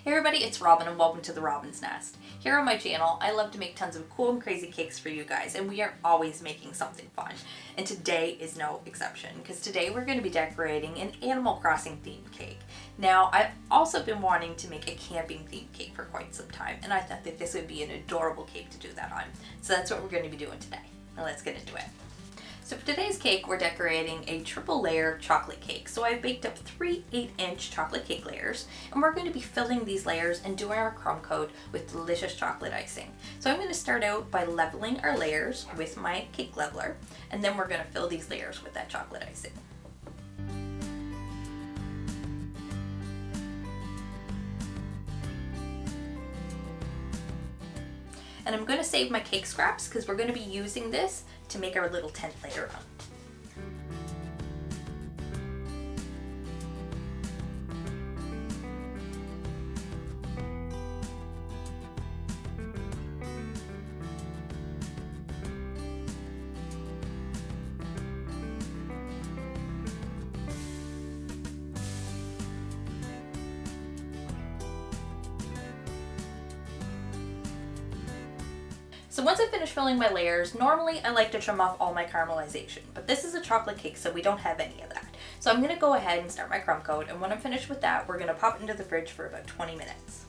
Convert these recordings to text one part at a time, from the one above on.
Hey everybody, it's Robin and welcome to the Robin's Nest. Here on my channel, I love to make tons of cool and crazy cakes for you guys, and we are always making something fun. And today is no exception, because today we're going to be decorating an Animal Crossing themed cake. Now, I've also been wanting to make a camping themed cake for quite some time, and I thought that this would be an adorable cake to do that on. So that's what we're going to be doing today. Now let's get into it. So for today's cake, we're decorating a triple layer chocolate cake. So I baked up 3 8-inch chocolate cake layers, and we're going to be filling these layers and doing our crumb coat with delicious chocolate icing. So I'm going to start out by leveling our layers with my cake leveler, and then we're going to fill these layers with that chocolate icing. And I'm going to save my cake scraps because we're going to be using this to make our little tent later on. So once I finish filling my layers, normally I like to trim off all my caramelization, but this is a chocolate cake, so we don't have any of that. So I'm going to go ahead and start my crumb coat, and when I'm finished with that, we're going to pop it into the fridge for about 20 minutes.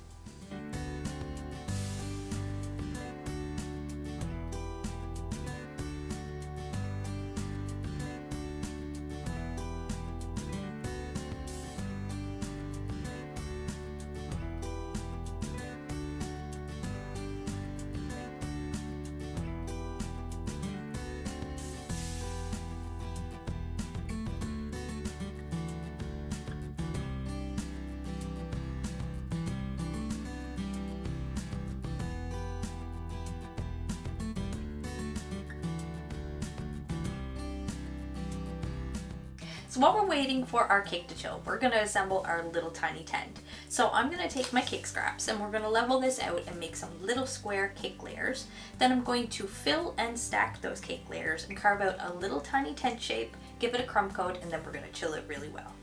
So while we're waiting for our cake to chill, we're going to assemble our little tiny tent. So I'm going to take my cake scraps and we're going to level this out and make some little square cake layers. Then I'm going to fill and stack those cake layers and carve out a little tiny tent shape, give it a crumb coat, and then we're going to chill it really well.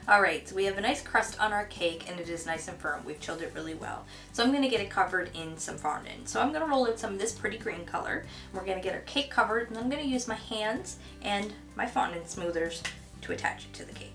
Alright, so we have a nice crust on our cake and it is nice and firm. We've chilled it really well. So I'm going to get it covered in some fondant. So I'm going to roll in some of this pretty green color. We're going to get our cake covered, and I'm going to use my hands and my fondant smoothers to attach it to the cake.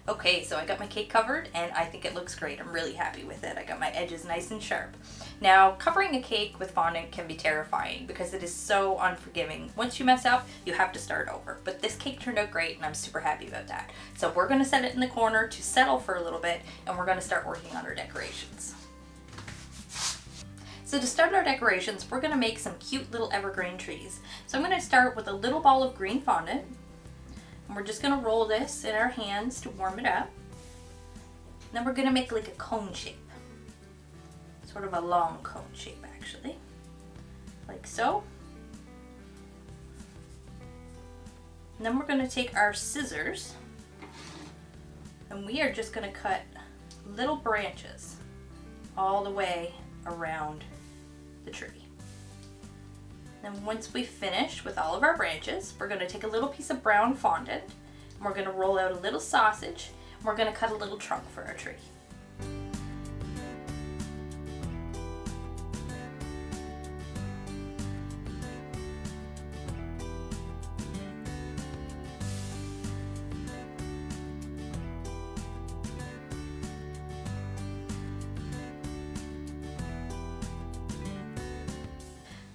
Okay, so I got my cake covered and I think it looks great. I'm really happy with it. I got my edges nice and sharp. Now, covering a cake with fondant can be terrifying because it is so unforgiving. Once you mess up, you have to start over. But this cake turned out great and I'm super happy about that. So we're going to set it in the corner to settle for a little bit, and we're going to start working on our decorations. So to start our decorations, we're going to make some cute little evergreen trees. So I'm going to start with a little ball of green fondant. And we're just going to roll this in our hands to warm it up. And then we're going to make like a cone shape. Sort of a long cone shape actually. Like so. And then we're going to take our scissors and we are just going to cut little branches all the way around the tree. Then once we've finished with all of our branches, we're going to take a little piece of brown fondant and we're going to roll out a little sausage. We're gonna cut a little trunk for our tree.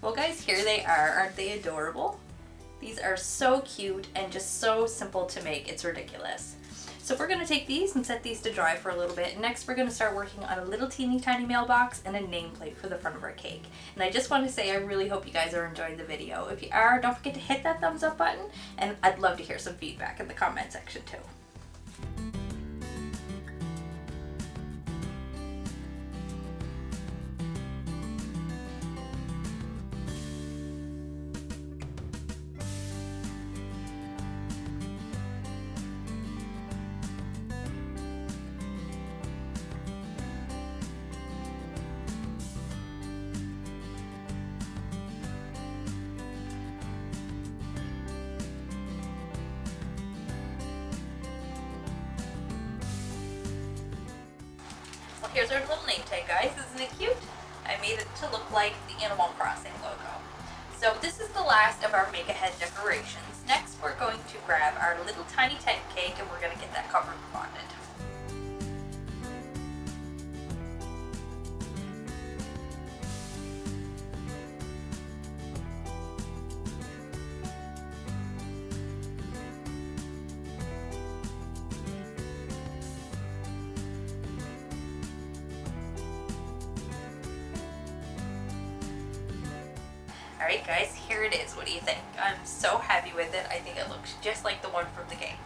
Well guys, here they are. Aren't they adorable? These are so cute and just so simple to make. It's ridiculous. So we're going to take these and set these to dry for a little bit. Next, we're going to start working on a little teeny tiny mailbox and a nameplate for the front of our cake. And I just want to say I really hope you guys are enjoying the video. If you are, don't forget to hit that thumbs up button, and I'd love to hear some feedback in the comment section too. Here's our little name tag, guys. Isn't it cute? I made it to look like the Animal Crossing logo. So this is the last of our make-ahead decorations. Next, we're going to grab our little tiny tent cake and we're going to get that covered with fondant. Alright guys, here it is. What do you think? I'm so happy with it. I think it looks just like the one from the game.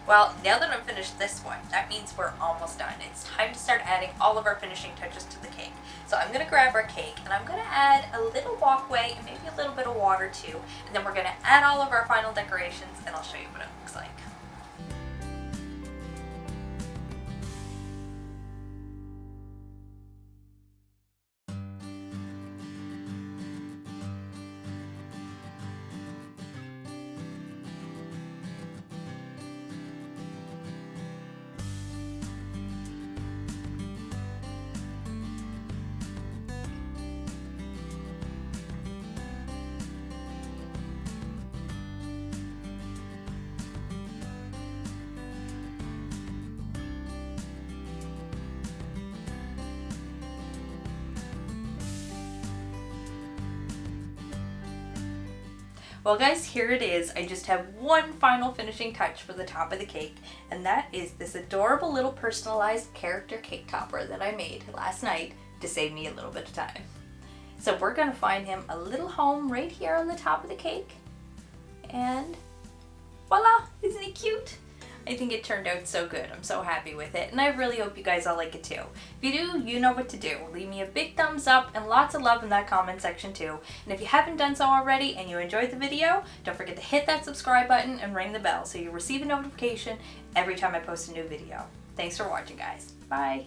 Well, now that I'm finished this one, that means we're almost done. It's time to start adding all of our finishing touches to the cake. So I'm going to grab our cake and I'm going to add a little walkway and maybe a little bit of water too. And then we're going to add all of our final decorations and I'll show you what it looks like. Well guys, here it is. I just have one final finishing touch for the top of the cake, and that is this adorable little personalized character cake topper that I made last night to save me a little bit of time. So we're gonna find him a little home right here on the top of the cake, and voila, isn't he cute? I think it turned out so good. I'm so happy with it, and I really hope you guys all like it too. If you do, you know what to do. Leave me a big thumbs up and lots of love in that comment section too. And if you haven't done so already and you enjoyed the video, don't forget to hit that subscribe button and ring the bell so you receive a notification every time I post a new video. Thanks for watching, guys. Bye.